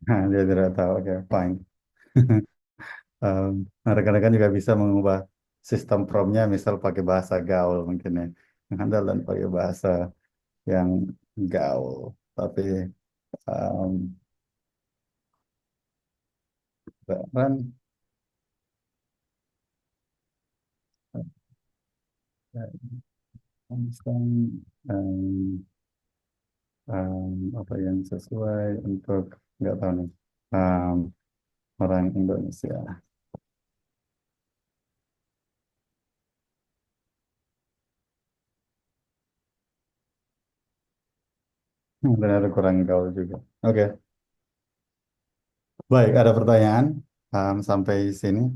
Nah, dia tidak tahu. Oke, fine. Nah, rekan-rekan juga bisa mengubah sistem promnya, misal pakai bahasa gaul mungkin ya. Handal dan pakai bahasa yang gaul. Tapi um, run Mindstand, apa yang sesuai untuk nggak tahu nih um, orang Indonesia. Benar kurang gaul juga. Oke, baik. Ada pertanyaan sampai sini?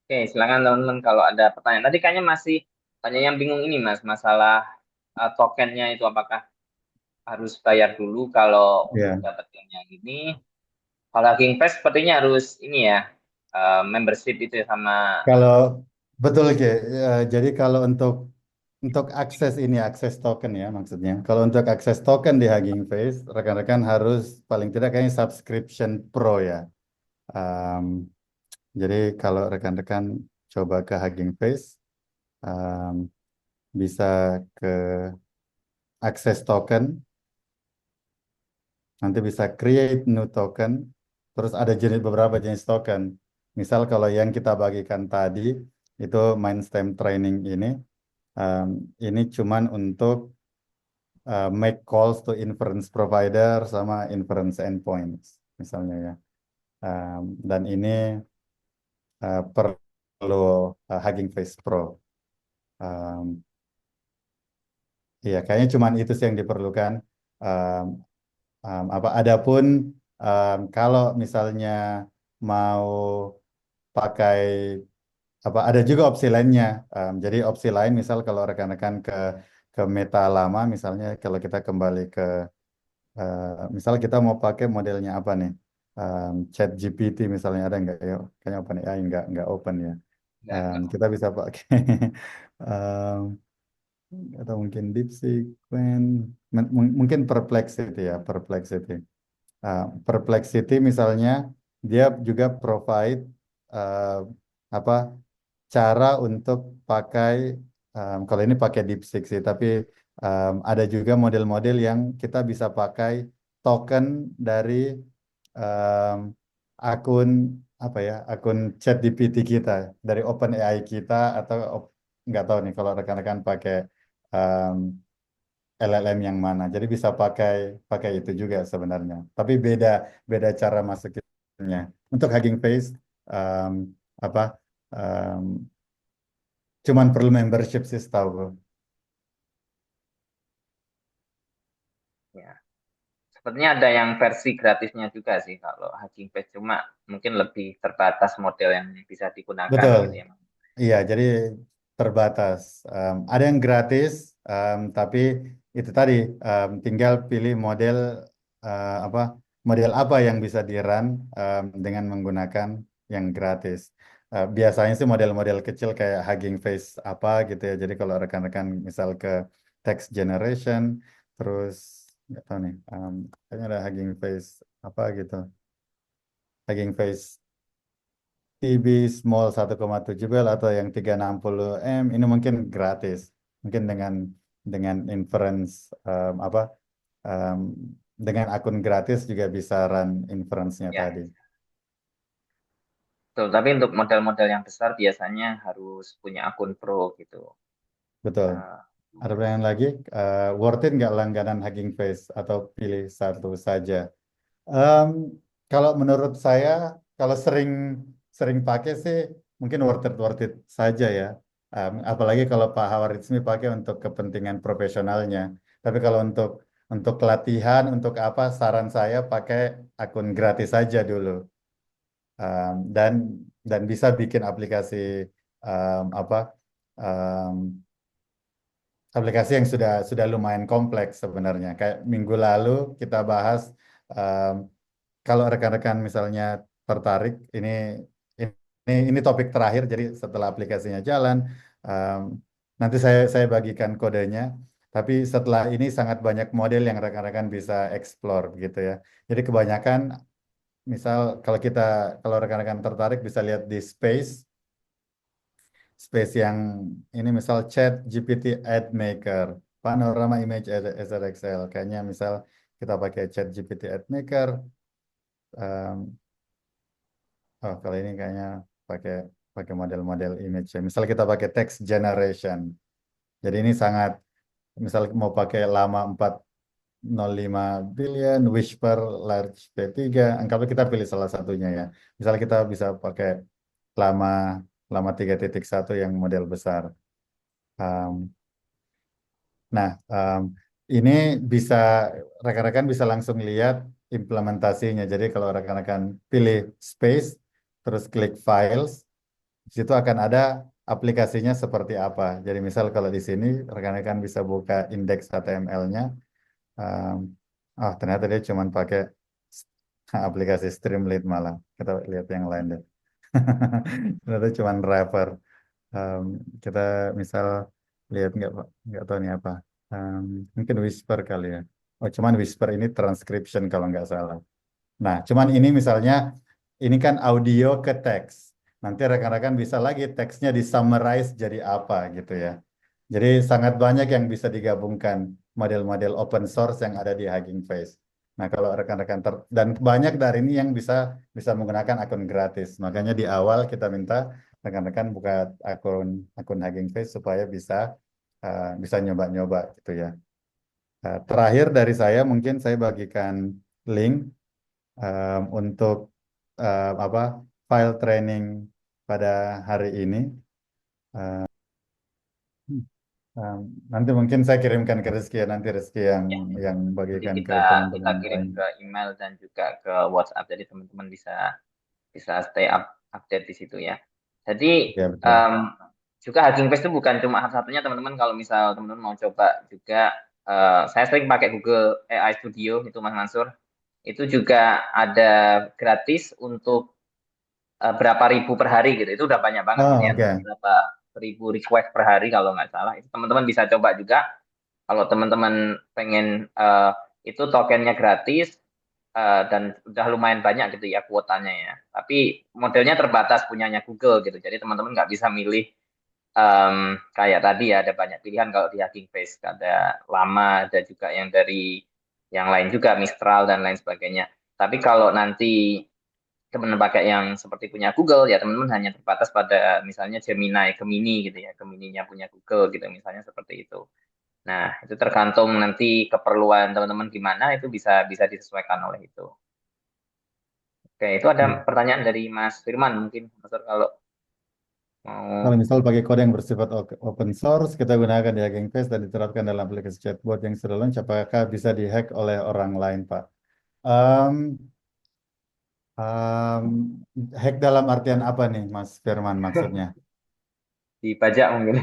Oke, silakan teman-teman kalau ada pertanyaan. Tadi kayaknya masih banyak yang bingung ini Mas, masalah tokennya itu apakah harus bayar dulu kalau untuk Ya. dapat yang ini. Kalau Hugging Face sepertinya harus ini ya, membership itu ya sama Kalau betul Ki. Jadi kalau untuk akses ini akses token ya maksudnya. Kalau untuk akses token di Hugging Face, rekan-rekan harus paling tidak kayaknya subscription pro ya. Um, jadi kalau rekan-rekan coba ke Hugging Face, um, bisa ke akses token, nanti bisa create new token, terus ada beberapa jenis token. Misal kalau yang kita bagikan tadi itu Mindstem Training um, ini cuman untuk make calls to inference provider sama inference endpoints misalnya ya. Dan ini perlu Hugging Face Pro. Um, Iya, kayaknya cuman itu sih yang diperlukan. Um, apa adapun kalau misalnya mau pakai apa ada juga opsi lainnya. Jadi opsi lain misal kalau rekan-rekan ke Meta lama misalnya kalau kita kembali ke misal kita mau pakai modelnya apa nih? Chat GPT misalnya ada nggak ya? Kayaknya OpenAI nggak open ya. enggak. Kita bisa pakai em, atau mungkin DeepSeek, Qwen, mungkin Perplexity ya, Perplexity. Perplexity misalnya dia juga provide eh, apa cara untuk pakai kalau ini pakai DeepSeek sih, tapi ada juga model-model yang kita bisa pakai token dari em, akun apa ya, akun ChatGPT kita dari OpenAI kita atau nggak tahu nih kalau rekan-rekan pakai em, LLM yang mana. Jadi bisa pakai pakai itu juga sebenarnya. Tapi beda beda cara masukinnya. Untuk Hugging Face em, apa em, cuman perlu membership sih setahu gue. Ya. Sepertinya ada yang versi gratisnya juga sih kalau Hugging Face, cuma mungkin lebih terbatas model yang bisa digunakan Betul. gitu ya. Iya, jadi terbatas. Ada yang gratis, tapi itu tadi tinggal pilih model apa model apa yang bisa di-run dengan menggunakan yang gratis. Biasanya sih model-model kecil kayak Hugging Face apa gitu ya. Jadi kalau rekan-rekan misal ke text generation, terus nggak tahu nih, kayaknya ada Hugging Face apa gitu. Hugging Face TB small 1,7 bel atau yang 360 M ini mungkin gratis. Mungkin dengan inference apa em, dengan akun gratis juga bisa run inference-nya Ya, tadi. Betul, tapi untuk model-model yang besar biasanya harus punya akun pro gitu. Betul. Eh, Ada pertanyaan lagi, worth it nggak langganan Hugging Face atau pilih satu saja? Em, Kalau menurut saya, kalau sering sering pakai sih mungkin worth it saja ya. Apalagi kalau Pak Hawarizmi pakai untuk kepentingan profesionalnya. Tapi kalau untuk latihan, untuk apa, saran saya pakai akun gratis saja dulu. Em, dan dan bisa bikin aplikasi apa aplikasi yang sudah lumayan kompleks sebenarnya. Kayak minggu lalu kita bahas em, kalau rekan-rekan misalnya tertarik, ini topik terakhir. Jadi setelah aplikasinya jalan, em, nanti saya bagikan kodenya. Tapi setelah ini sangat banyak model yang rekan-rekan bisa explore gitu ya. Jadi kebanyakan, misal kalau rekan-rekan tertarik bisa lihat di Space yang ini misal Chat GPT Ad Maker, Panorama Image SRXL. Kayaknya misal kita pakai Chat GPT Ad Maker, oh, kalau ini kayaknya pakai pakai model-model image ya. Misal kita pakai text generation. Jadi ini sangat, misal mau pakai lama 405 billion, Whisper large P3, anggaplah kita pilih salah satunya ya. Misal kita bisa pakai lama lama 3.1 yang model besar. Um, Nah, ini bisa rekan-rekan bisa langsung lihat implementasinya. Jadi kalau rekan-rekan pilih space, terus klik files, di situ akan ada aplikasinya seperti apa. Jadi misal kalau di sini rekan-rekan bisa buka indeks HTML-nya. Um, oh, ternyata dia cuma pakai aplikasi Streamlit malah. Kita lihat yang lain deh. Ternyata cuma wrapper. Um, kita misal lihat nggak tahu nih apa. Um, Mungkin Whisper kali ya. Oh, cuman Whisper ini transcription kalau nggak salah. Nah, cuman ini misalnya ini kan audio ke teks. Nanti rekan-rekan bisa lagi teksnya di summarize jadi apa gitu ya. Jadi sangat banyak yang bisa digabungkan model-model open source yang ada di Hugging Face. Nah, kalau rekan-rekan dan banyak dari ini yang bisa bisa menggunakan akun gratis. Makanya di awal kita minta rekan-rekan buka akun akun Hugging Face supaya bisa nyoba-nyoba gitu ya. Terakhir dari saya mungkin saya bagikan link untuk apa file training pada hari ini. Um, Nanti mungkin saya kirimkan ke Rizky ya, nanti Rizky yang ya, nanti bagikan ke kita teman-teman kirim lain. ke email dan juga ke WhatsApp, jadi teman-teman bisa bisa stay update di situ ya. Jadi Ya betul. em, juga Hugging Face itu bukan cuma satu-satunya teman-teman. Kalau misal teman-teman mau coba juga, saya sering pakai Google AI Studio itu Mas Mansur. Itu juga ada gratis untuk berapa ribu per hari gitu. Itu udah banyak banget Oh, ya, oke. berapa ribu request per hari kalau nggak salah. Itu teman-teman bisa coba juga. Kalau teman-teman pengen, itu tokennya gratis, dan udah lumayan banyak gitu ya kuotanya ya. Tapi modelnya terbatas punyanya Google gitu. Jadi teman-teman nggak bisa milih, kayak tadi ya, ada banyak pilihan kalau di Hugging Face. Ada lama, ada juga yang dari yang lain juga, Mistral dan lain sebagainya. Tapi kalau nanti teman-teman pakai yang seperti punya Google ya, teman-teman hanya terbatas pada misalnya Gemini, Gemini gitu ya, Gemininya punya Google gitu misalnya, seperti itu. Nah, itu tergantung nanti keperluan teman-teman gimana, itu bisa bisa disesuaikan oleh itu. Oke, itu ada Hmm. pertanyaan dari Mas Firman mungkin, Mas Sur, kalau Kalau mau. misal pakai kode yang bersifat open source, kita gunakan di Hugging Face dan diterapkan dalam aplikasi chatbot yang sudah launch, apakah bisa dihack oleh orang lain, Pak? Um, um, Hack dalam artian apa nih, Mas Firman maksudnya? Dibajak mungkin.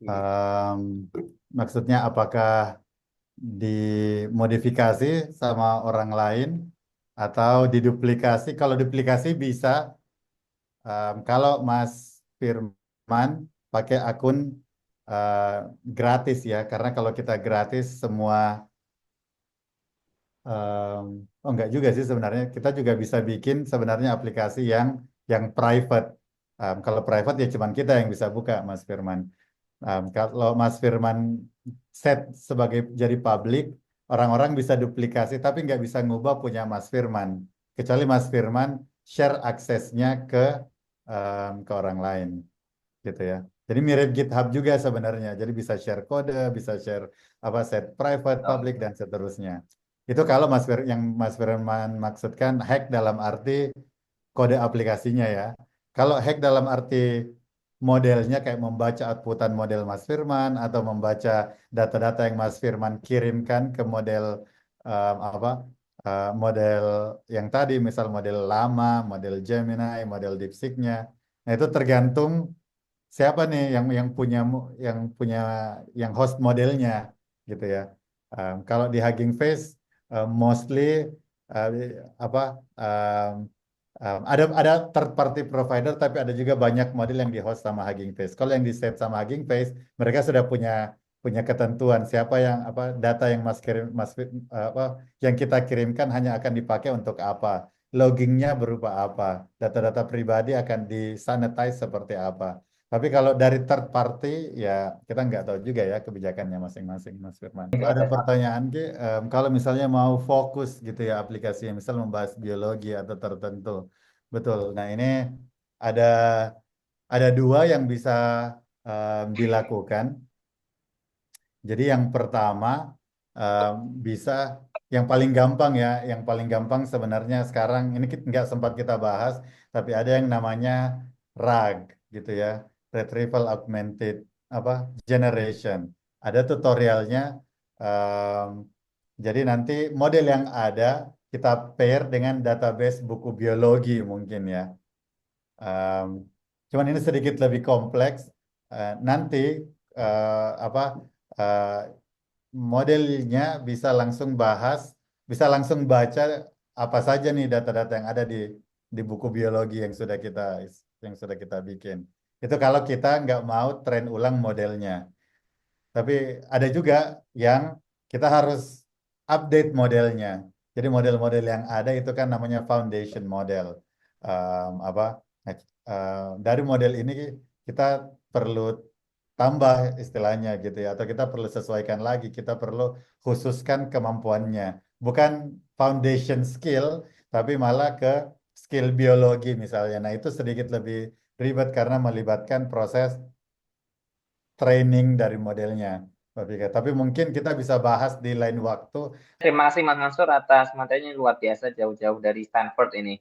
Um, Maksudnya apakah dimodifikasi sama orang lain atau diduplikasi? Kalau duplikasi bisa. Kalau Mas Firman pakai akun eh, gratis ya, karena kalau kita gratis semua, em, oh enggak juga sih sebenarnya, kita juga bisa bikin sebenarnya aplikasi yang private. Kalau private ya cuman kita yang bisa buka, Mas Firman. Kalau Mas Firman set sebagai jadi publik, orang-orang bisa duplikasi, tapi nggak bisa ngubah punya Mas Firman. Kecuali Mas Firman share aksesnya ke orang lain gitu ya. Jadi mirip GitHub juga sebenarnya. Jadi bisa share kode, bisa share apa set private, public dan seterusnya. Itu kalau yang Mas Firman maksudkan hack dalam arti kode aplikasinya ya. Kalau hack dalam arti modelnya kayak membaca outputan model Mas Firman atau membaca data-data yang Mas Firman kirimkan ke model model yang tadi, misal model lama, model Gemini, model DeepSeek-nya. Nah, itu tergantung siapa nih yang punya yang host modelnya gitu ya. Kalau di Hugging Face mostly uh, apa ada third party provider tapi ada juga banyak model yang di host sama Hugging Face. Kalau yang di set sama Hugging Face mereka sudah punya punya ketentuan siapa yang data yang Mas kirim apa yang kita kirimkan hanya akan dipakai untuk apa. Loggingnya berupa apa, data-data pribadi akan disanitize seperti apa. Tapi kalau dari third party, ya kita nggak tahu juga ya kebijakannya masing-masing, Mas Firman. Kalau ada pertanyaan, Ki, kalau misalnya mau fokus gitu ya aplikasinya, misal membahas biologi atau tertentu. Betul. Nah ini ada ada dua yang bisa dilakukan. Jadi yang pertama em, bisa yang paling gampang ya, yang paling gampang sebenarnya sekarang ini nggak sempat kita bahas, tapi ada yang namanya RAG gitu ya, Retrieval Augmented apa Generation. Ada tutorialnya. em, jadi nanti model yang ada kita pair dengan database buku biologi mungkin ya. Em, Cuman ini sedikit lebih kompleks. Nanti apa eh, modelnya bisa langsung baca apa saja nih data-data yang ada di buku biologi yang sudah kita bikin. Itu kalau kita nggak mau train ulang modelnya. Tapi ada juga yang kita harus update modelnya. Jadi model-model yang ada itu kan namanya foundation model. Apa? Dari model ini kita perlu tambah istilahnya gitu ya, atau kita perlu sesuaikan lagi, kita perlu khususkan kemampuannya. Bukan foundation skill, tapi malah ke skill biologi misalnya. Nah itu sedikit lebih ribet karena melibatkan proses training dari modelnya, Mbak Vika. Tapi mungkin kita bisa bahas di lain waktu. Terima kasih Mas Mansur atas materinya luar biasa jauh-jauh dari Stanford ini.